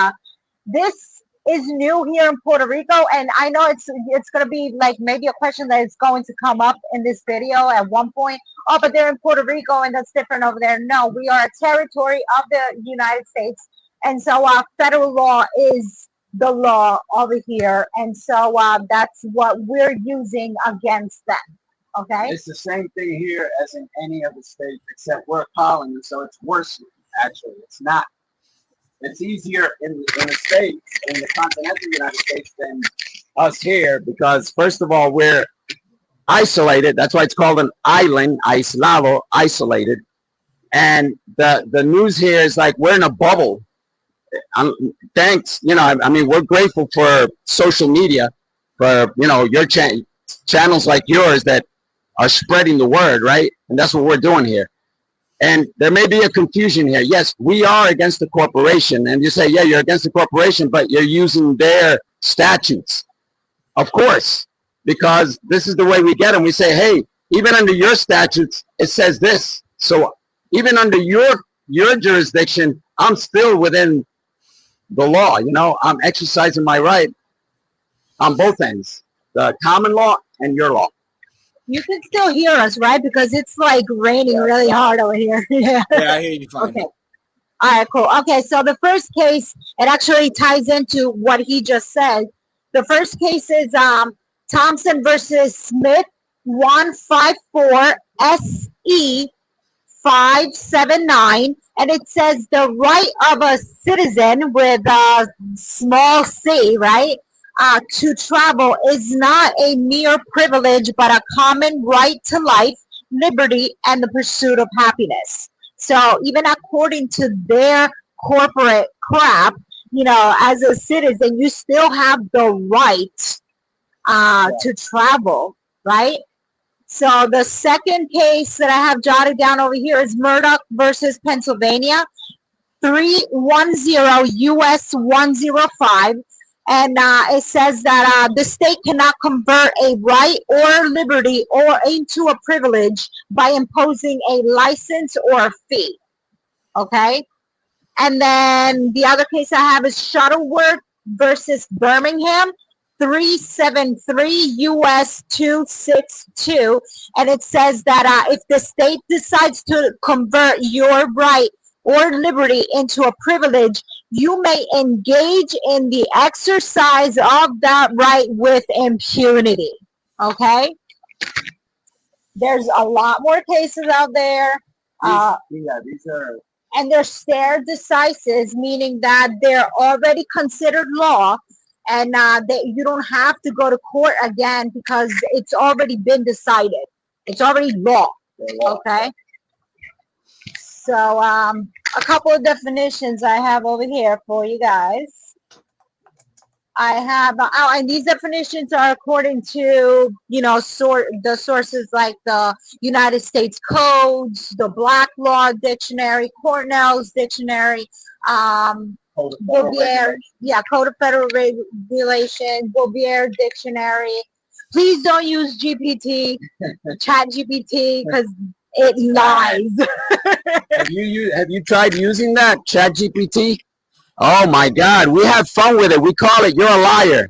this is new here in Puerto Rico, and I know it's going to be like maybe a question that is going to come up in this video at one point. Oh, but they're in Puerto Rico and that's different over there. No, we are a territory of the United States, and so federal law is the law over here, and so that's what we're using against them. Okay, it's the same thing here as in any other state, except we're a colony, so it's worse. Actually, it's not. It's easier in the States, in the continental United States, than us here, because first of all, we're isolated. That's why it's called an island, aislado, isolated. And the news here is like we're in a bubble. Thanks, you know, I mean, we're grateful for social media, for, you know, your channels like yours that are spreading the word, right? And that's what we're doing here. And there may be a confusion here. Yes, we are against the corporation. And you say, yeah, you're against the corporation, but you're using their statutes. Of course, because this is the way we get them. We say, hey, even under your statutes, it says this. So even under your jurisdiction, I'm still within the law. You know, I'm exercising my right on both ends, the common law and your law. You can still hear us, right? Because it's like raining really hard over here. Yeah, I hear you fine. Okay. All right, cool. Okay, so the first case, it actually ties into what he just said. The first case is Thompson versus Smith, 154 SE 579, and it says the right of a citizen with a small c, right, to travel is not a mere privilege but a common right to life, liberty, and the pursuit of happiness. So even according to their corporate crap, as a citizen, you still have the right to travel, right? So the second case that I have jotted down over here is Murdoch versus Pennsylvania, 310 US 105. And it says that the state cannot convert a right or liberty or into a privilege by imposing a license or a fee. Okay. And then the other case I have is Shuttleworth versus Birmingham, 373 US 262. And it says that if the state decides to convert your right or liberty into a privilege, you may engage in the exercise of that right with impunity. Okay? There's a lot more cases out there. These are. And they're stare decisis, meaning that they're already considered law, and that you don't have to go to court again because it's already been decided. It's already law. Okay. So a couple of definitions I have over here for you guys. I have, and these definitions are according to, the sources like the United States Codes, the Black Law Dictionary, Cornell's Dictionary, Bouvier, Code of Federal Regulation, Bouvier Dictionary. Please don't use GPT, Chat GPT, because it lies. Have you tried using that Chat GPT? Oh my God, we have fun with it. We call it "You're a liar,"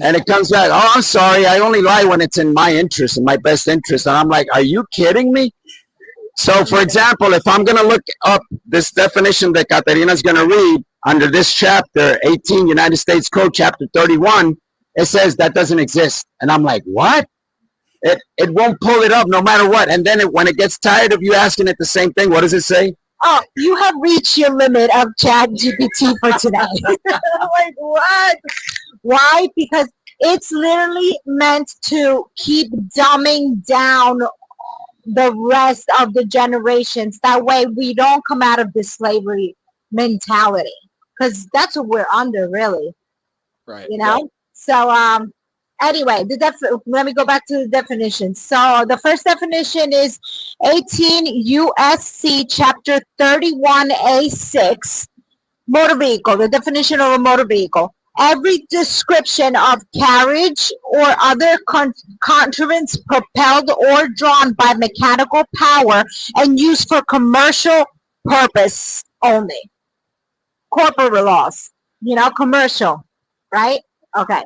and it comes back. Oh, I'm sorry. I only lie when it's in my interest, in my best interest. And I'm like, are you kidding me? So, for example, if I'm going to look up this definition that Caterina's going to read under this chapter, 18 United States Code, chapter 31, it says that doesn't exist. And I'm like, what? It won't pull it up no matter what. And then when it gets tired of you asking it the same thing, what does it say? Oh, you have reached your limit of Chat GPT for today. Like, what? Why? Because it's literally meant to keep dumbing down the rest of the generations. That way we don't come out of this slavery mentality. Because that's what we're under, really. Right. So, anyway, let me go back to the definition. So the first definition is 18 USC chapter 31A6, motor vehicle. The definition of a motor vehicle: every description of carriage or other contrivance propelled or drawn by mechanical power and used for commercial purpose only. Corporate laws, commercial, right? Okay.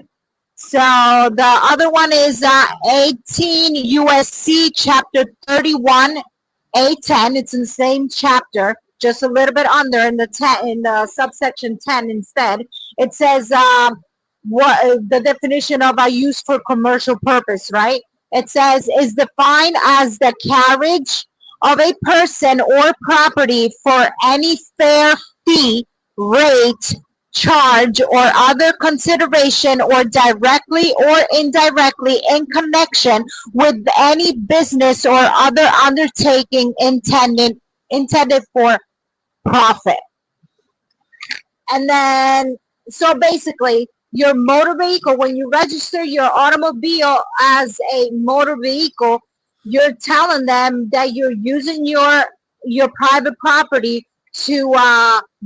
So the other one is 18 USC chapter 31 A10. It's in the same chapter, just a little bit under in the subsection 10 instead. It says what the definition of a use for commercial purpose, right? It says is defined as the carriage of a person or property for any fair fee, rate, charge, or other consideration, or directly or indirectly in connection with any business or other undertaking intended for profit. And then, so basically, your motor vehicle, when you register your automobile as a motor vehicle, you're telling them that you're using your private property to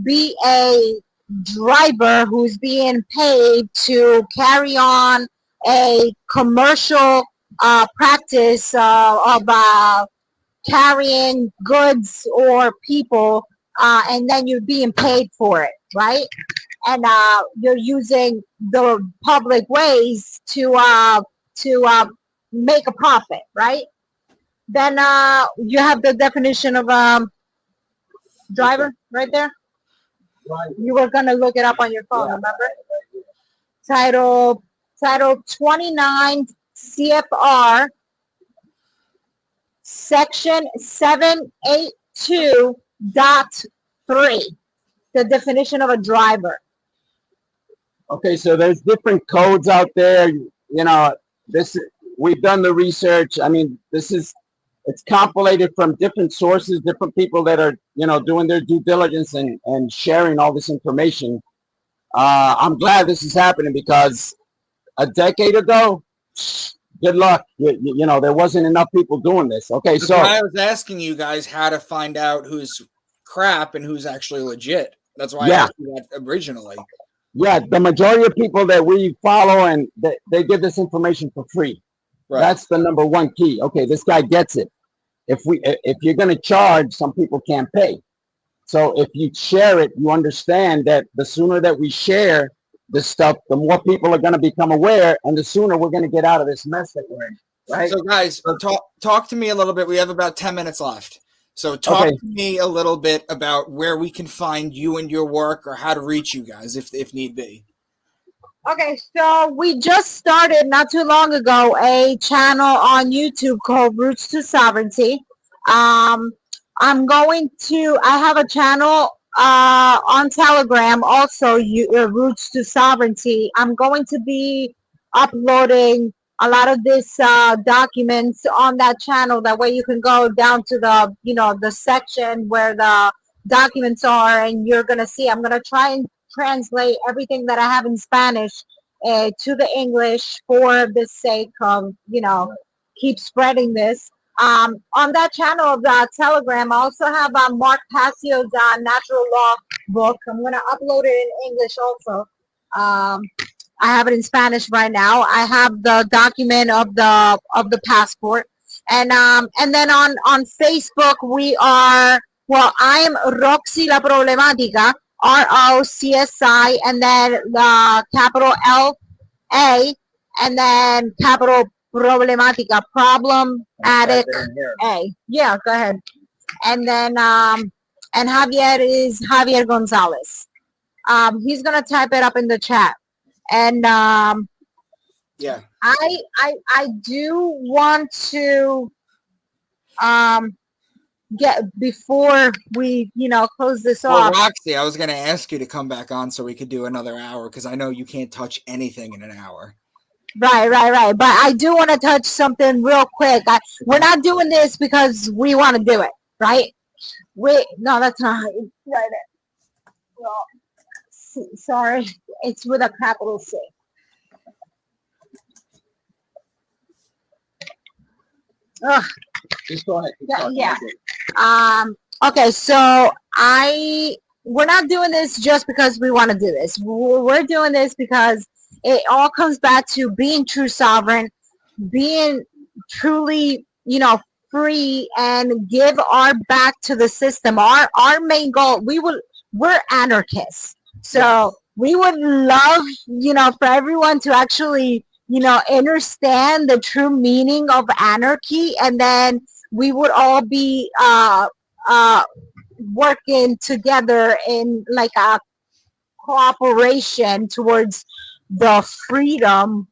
be a driver who's being paid to carry on a commercial practice of carrying goods or people, and then you're being paid for it, right? And you're using the public ways to make a profit, right? Then you have the definition of driver right there. You were gonna look it up on your phone, remember? Title 29 CFR section 782.3, the definition of a driver. Okay, so there's different codes out there. You know, this we've done the research. I mean, it's compilated from different sources, different people that are doing their due diligence and sharing all this information. I'm glad this is happening because a decade ago, good luck. There wasn't enough people doing this. Okay, so I was asking you guys how to find out who's crap and who's actually legit. That's why I asked you that originally. Yeah, the majority of people that we follow and they give this information for free. Right. That's the number one key. Okay, this guy gets it. If you're going to charge, some people can't pay. So if you share it, you understand that the sooner that we share this stuff, the more people are going to become aware, and the sooner we're going to get out of this mess that we're in. Right. So guys, talk to me a little bit. We have about 10 minutes left. So talk to me a little bit about where we can find you and your work, or how to reach you guys if need be. Okay, so we just started not too long ago a channel on YouTube called Roots to Sovereignty. I have a channel on Telegram also, Roots to Sovereignty. I'm going to be uploading a lot of this documents on that channel. That way you can go down to the section where the documents are, and you're going to see. I'm going to try and translate everything that I have in Spanish to the English for the sake of, keep spreading this. On that channel of the Telegram, I also have Mark Passio's Natural Law book. I'm going to upload it in English also. I have it in Spanish right now. I have the document of the passport, and then on Facebook we are. Well, I am Rocsi La Problemática, ROCSI, and then the capital LA, and then capital Problemática, problem addict A. Yeah, go ahead. And then and Javier is Javier Gonzalez. He's gonna type it up in the chat. And yeah, I do want to get, before we close this off. Roxy, I was going to ask you to come back on so we could do another hour, because I know you can't touch anything in an hour. Right. But I do want to touch something real quick. We're not doing this because we want to do it, right? No, that's not right. Well, sorry, it's with a capital C. Ugh. Just go ahead. Yeah. Okay, so we're not doing this just because we want to do this. We're doing this because it all comes back to being true sovereign, being truly, free, and give our back to the system. Our main goal, we're anarchists. So we would love, for everyone to actually, understand the true meaning of anarchy, and then we would all be working together in like a cooperation towards the freedom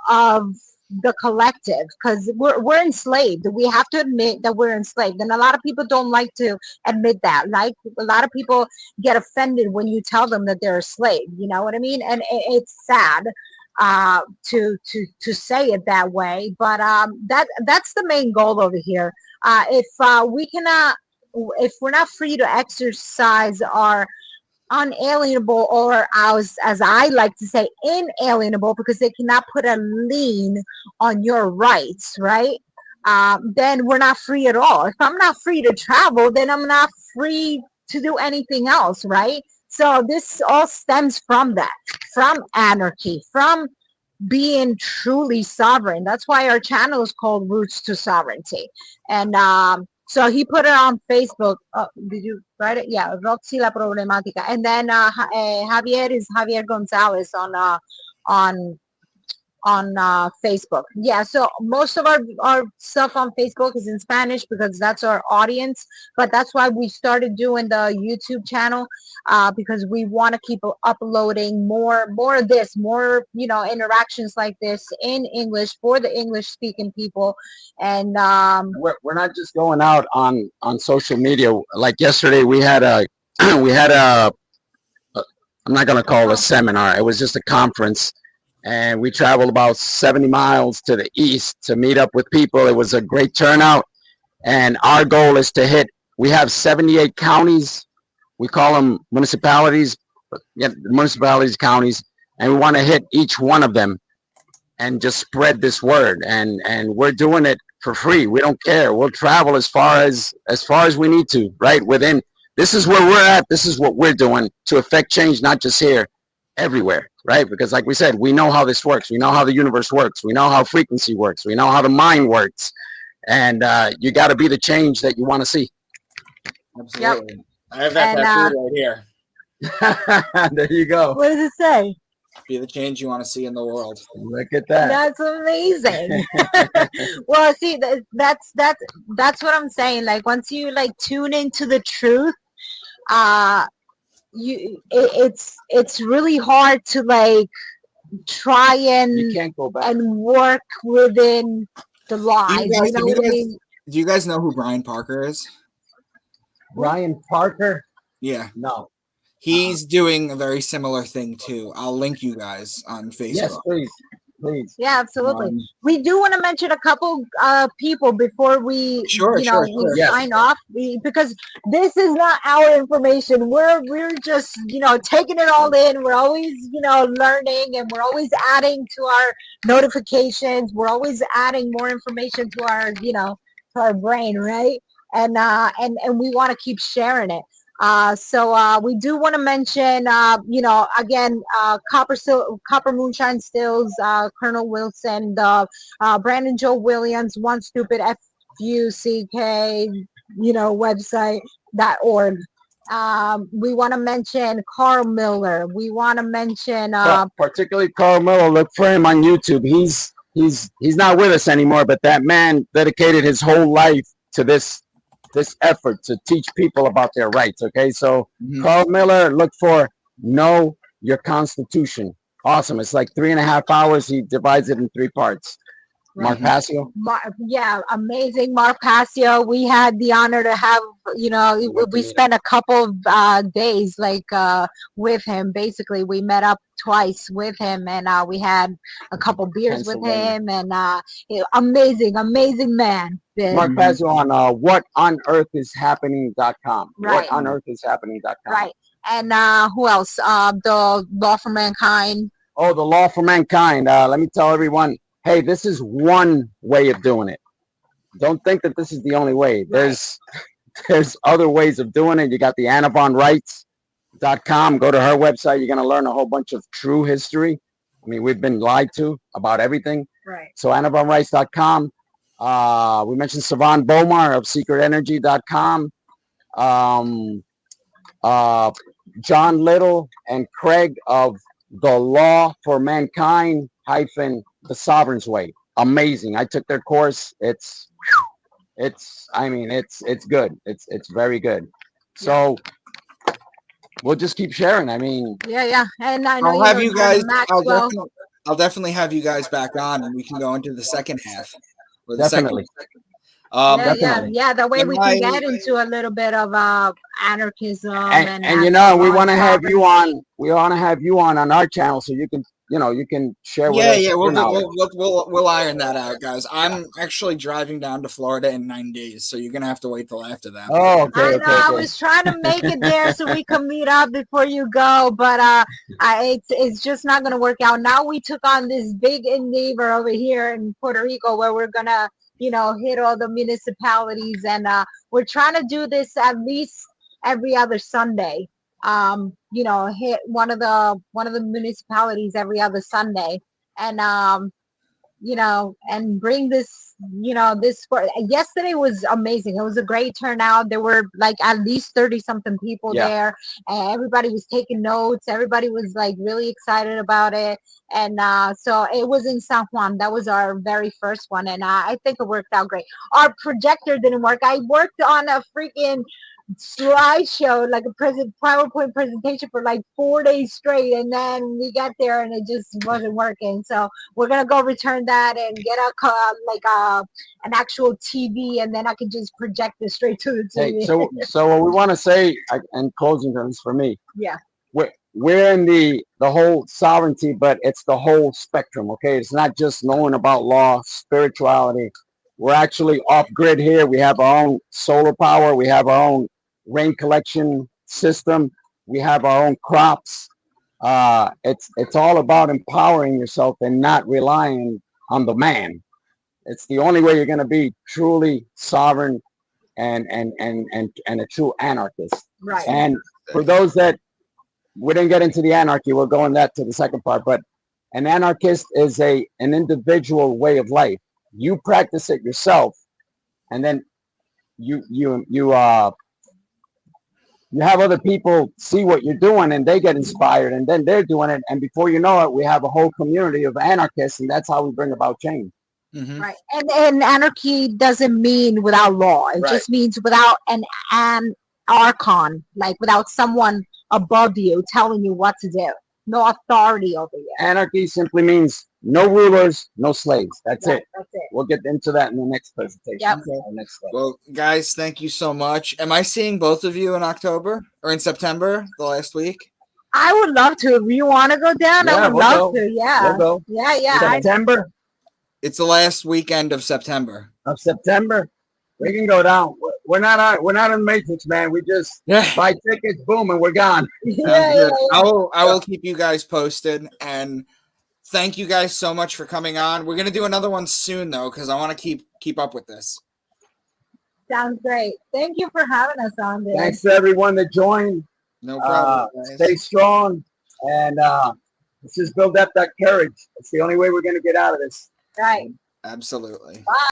of the collective, because we're enslaved. We have to admit that we're enslaved, and a lot of people don't like to admit that. Like, a lot of people get offended when you tell them that they're a slave. You know what I mean? And it's sad to say it that way, but that's the main goal over here. If we're not free to exercise our unalienable, or as I like to say, inalienable, because they cannot put a lien on your rights, right? Then we're not free at all. If I'm not free to travel, then I'm not free to do anything else, right? So this all stems from that, from anarchy, from being truly sovereign. That's why our channel is called Roots to Sovereignty. And so he put it on Facebook. Did you write it? Yeah, Roxy La Problemática. And then Javier is Javier Gonzalez on on Facebook. Yeah, so most of our stuff on Facebook is in Spanish because that's our audience. But that's why we started doing the YouTube channel, because we want to keep uploading more of this, more interactions like this in English for the English speaking people. And We're not just going out on social media. Like yesterday, we had a we had a I'm not going to call it a seminar. It was just a conference, and we traveled about 70 miles to the east to meet up with people. It was a great turnout, and our goal is to hit. We have 78 counties. We call them municipalities, but yeah, municipalities, counties, and we want to hit each one of them and just spread this word. And we're doing it for free. We don't care. We'll travel as far as we need to. Right within. This is where we're at. This is what we're doing to affect change, not just here, everywhere. Right? Because like we said, we know how this works. We know how the universe works. We know how frequency works. We know how the mind works. And you got to be the change that you want to see. Absolutely. Yep. I have that tattoo right here. There you go. What does it say? Be the change you want to see in the world. Look at that. That's amazing. Well, see, that's what I'm saying. Like once you like tune into the truth, it's really hard to like try You can't go back and work within the lies. You know what I mean? Do you guys know who Brian Parker is? Brian Parker? Yeah. No. He's doing a very similar thing too. I'll link you guys on Facebook. Yes, please. Yeah, absolutely. We do want to mention a couple people before we sign off, because this is not our information. We're just taking it all in. We're always learning, and we're always adding to our notifications. We're always adding more information to our brain, right? And we want to keep sharing it. So we do want to mention, again, Copper Moonshine Stills, Colonel Wilson, the Brandon Joe Williams, One Stupid FUCK, website.org. We want to mention Carl Miller. We want to mention particularly Carl Miller. Look for him on YouTube. He's not with us anymore, but that man dedicated his whole life to this effort to teach people about their rights. Okay, so Carl Miller, look for Know Your Constitution. Awesome. It's like 3.5 hours. He divides it in 3 parts. Mark Passio. Yeah, amazing. Mark Passio. We had the honor to have, we spent a couple of days with him. Basically, we met up twice with him, and we had a couple beers with him, and amazing man. Mark Passio on whatonearthishappening.com. Right. Whatonearthishappening.com. Right. And who else? The Law for Mankind. Oh, the Law for Mankind. Let me tell everyone, hey, this is one way of doing it. Don't think that this is the only way. There's other ways of doing it. You got the AnnavonRights.com. Go to her website. You're going to learn a whole bunch of true history. I mean, we've been lied to about everything. Right. So AnnavonRights.com. We mentioned Savan Bomar of SecretEnergy.com. John Little and Craig of The Law for Mankind -The Sovereign's Way. Amazing. I took their course. It's good. It's very good. So we'll just keep sharing. I mean, yeah. And I know I'll have you guys. I'll definitely have you guys back on, and we can go into the second half. Definitely. Yeah. That way we can get into a little bit of anarchism and we want to have you on. We want to have you on our channel so you can share with us. Yeah. We'll iron that out, guys. I'm actually driving down to Florida in 9 days, so you're gonna have to wait till after that. Oh, okay. I was trying to make it there so we can meet up before you go, but it's just not gonna work out. Now we took on this big endeavor over here in Puerto Rico where we're gonna hit all the municipalities, and we're trying to do this at least every other Sunday. Hit one of the municipalities every other Sunday, and you know, and bring this, you know, this sport. Yesterday was amazing. It was a great turnout. There were like at least 30 something people there, and everybody was taking notes. Everybody was like really excited about it. And so it was in San Juan. That was our very first one, and I think it worked out great. Our projector didn't work. I worked on a freaking slideshow, like a PowerPoint presentation for like 4 days straight, and then we got there and it just wasn't working. So we're gonna go return that and get an actual TV, and then I can just project it straight to the TV. Hey, so what we want to say, and closing terms for me, Yeah. We're in the whole sovereignty, but it's the whole spectrum. Okay, it's not just knowing about law, spirituality. We're actually off grid here. We have our own solar power. We have our own rain collection system. We have our own crops. It's all about empowering yourself and not relying on the man. It's the only way you're going to be truly sovereign and a true anarchist. Right. And for those that we didn't get into the anarchy, we'll go in that to the second part. But an anarchist is an individual way of life. You practice it yourself, and then you have other people see what you're doing, and they get inspired, and then they're doing it, and before you know it, we have a whole community of anarchists, and that's how we bring about change. Mm-hmm. Right. And anarchy doesn't mean without law. It just means without an archon, like without someone above you telling you what to do. No authority over you. Anarchy simply means no rulers, no slaves. That's it. That's it. We'll get into that in the next presentation. Yep. Next slide. Well, guys, thank you so much. Am I seeing both of you in October or in September, the last week? I would love to. If you want to go down, I would love to. Yeah. We'll go. Yeah. September? It's the last weekend of September. We can go down. We're not in Matrix, man. We just buy tickets, boom, and we're gone. Yeah. I will keep you guys posted, and thank you guys so much for coming on. We're gonna do another one soon though, because I want to keep up with this. Sounds great. Thank you for having us on there. Thanks to everyone that joined. No problem. Stay strong, and let's just build up that courage. It's the only way we're gonna get out of this. Right. Absolutely. Bye.